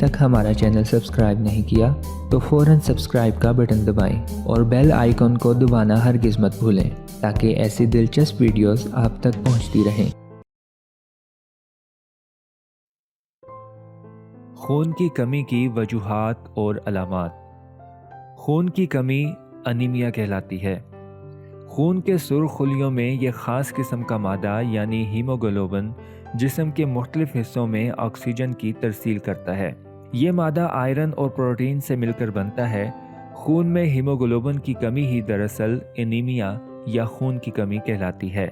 तक हमारा channel subscribe नहीं किया तो फ़ौरन सब्सक्राइब का बटन दबाएं और बेल आइकन को दबाना हरगिज़ मत भूलें ताकि ऐसी दिलचस्प वीडियोस आप तक पहुंचती रहें। खून की कमी की वजूहात और अलामात। खून की कमी अनीमिया कहलाती है। खून के सुर्ख खुलियों में ये ख़ास किस्म का मादा यानी हीमोग्लोबिन जिस्म के मुख्तलिफ हिस्सों में ऑक्सीजन की तरसील करता है। ये मादा आयरन और प्रोटीन से मिलकर बनता है। खून में हीमोग्लोबिन की कमी ही दरअसल एनीमिया या खून की कमी कहलाती है।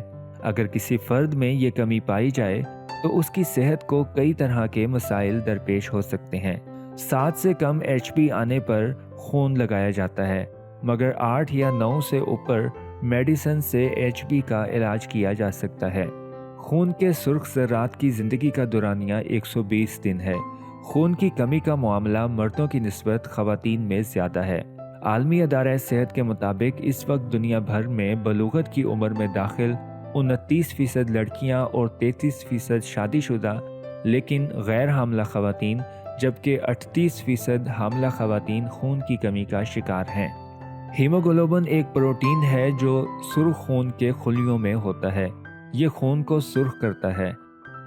अगर किसी फ़र्द में ये कमी पाई जाए तो उसकी सेहत को कई तरह के मसाइल दरपेश हो सकते हैं। 7 से कम HP आने पर खून लगाया जाता है, मगर 8 या 9 से ऊपर मेडिसिन से HP का इलाज किया जा सकता है। खून के सुर्ख ज़र्रात की ज़िंदगी का दौरानिया 120 दिन है। खून की कमी का मामला मर्दों की निस्बत ख़वातीन में ज़्यादा है। आलमी अदारा सेहत के मुताबिक इस वक्त दुनिया भर में बलूगत की उम्र में दाखिल 29% लड़कियां और 33% शादीशुदा लेकिन गैर हामला ख़वातीन, जबकि 38% हामला ख़वातीन खून की कमी का शिकार हैं। हीमोग्लोबिन एक प्रोटीन है जो सुर्ख खून के खुलियों में होता है। ये खून को सुर्ख करता है।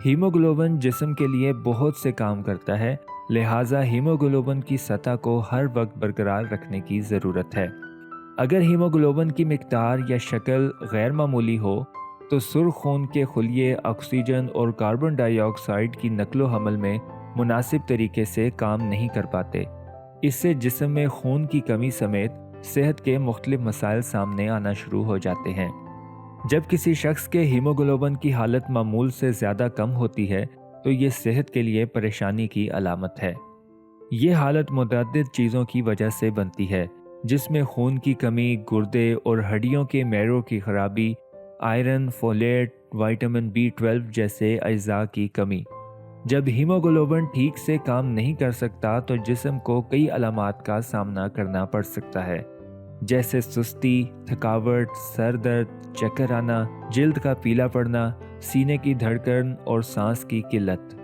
हीमोग्लोबिन जिस्म के लिए बहुत से काम करता है, लिहाजा हीमोग्लोबिन की सतह को हर वक्त बरकरार रखने की ज़रूरत है। अगर हीमोग्लोबिन की मिकदार या शक्ल गैर मामूली हो तो सुर्ख खून के खुलिये ऑक्सीजन और कार्बन डाइऑक्साइड की नकलो हमल में मुनासिब तरीके से काम नहीं कर पाते। इससे जिस्म में खून की कमी समेत सेहत के मुख्तलिफ मसाइल सामने आना शुरू हो जाते हैं। जब किसी शख्स के हीमोग्लोबिन की हालत मामूल से ज़्यादा कम होती है तो ये सेहत के लिए परेशानी की अलामत है। ये हालत मुतअद्दिद चीज़ों की वजह से बनती है, जिसमें खून की कमी, गुर्दे और हड्डियों के मैरों की खराबी, आयरन, फोलेट, विटामिन B12 जैसे अज्जा की कमी। जब हीमोग्लोबिन ठीक से काम नहीं कर सकता तो जिस्म को कई अलामात का सामना करना पड़ सकता है, जैसे सुस्ती, थकावट, सर दर्द, चक्कर आना, जिल्द का पीला पड़ना, सीने की धड़कन और सांस की किल्लत।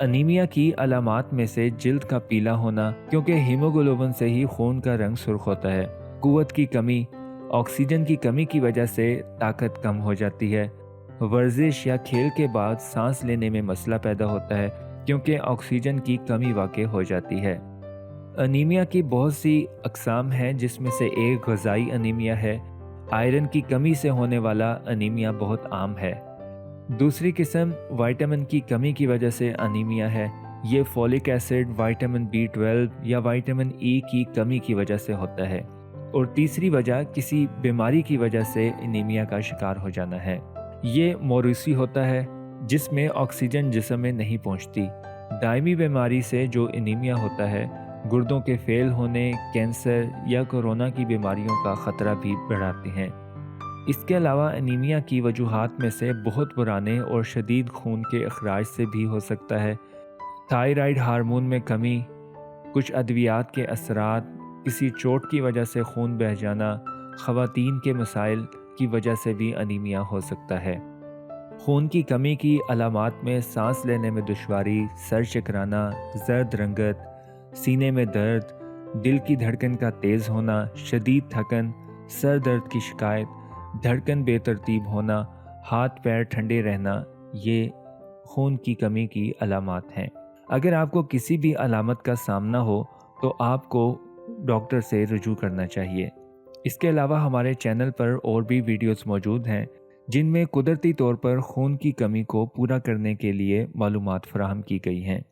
अनीमिया की अलामात में से जिल्द का पीला होना, क्योंकि हीमोग्लोबिन से ही खून का रंग सुर्ख होता है। कुव्वत की कमी, ऑक्सीजन की कमी की वजह से ताकत कम हो जाती है। वर्जिश या खेल के बाद सांस लेने में मसला पैदा होता है, क्योंकि ऑक्सीजन की कमी वाक़ई हो जाती है। अनीमिया की बहुत सी अक़साम हैं, जिसमें से एक ग़िज़ाई अनीमिया है। आयरन की कमी से होने वाला अनीमिया बहुत आम है। दूसरी किस्म विटामिन की कमी की वजह से अनीमिया है। ये फोलिक एसिड, विटामिन B12 या विटामिन E की कमी की वजह से होता है। और तीसरी वजह किसी बीमारी की वजह से अनीमिया का शिकार हो जाना है। ये मौरूसी होता है, जिसमें ऑक्सीजन जिस्म में नहीं पहुंचती। दायमी बीमारी से जो अनीमिया होता है, गुर्दों के फेल होने, कैंसर या कोरोना की बीमारियों का ख़तरा भी बढ़ाते हैं। इसके अलावा अनीमिया की वजूहात में से बहुत पुराने और शदीद खून के अखराज से भी हो सकता है। थायराइड हार्मोन में कमी, कुछ अद्वियात के असरात, किसी चोट की वजह से खून बह जाना, ख़वातीन के मसाइल की वजह से भी अनीमिया हो सकता है। खून की कमी की अलामात में सांस लेने में दुश्वारी, सर चकराना, जर्द रंगत, सीने में दर्द, दिल की धड़कन का तेज़ होना, शदीद थकन, सर दर्द की शिकायत, धड़कन बेतरतीब होना, हाथ पैर ठंडे रहना, ये खून की कमी की अलामात हैं। अगर आपको किसी भी अलामत का सामना हो तो आपको डॉक्टर से रुजू करना चाहिए। इसके अलावा हमारे चैनल पर और भी वीडियोस मौजूद हैं, जिनमें कुदरती तौर पर खून की कमी को पूरा करने के लिए मालूमात फराहम की गई हैं।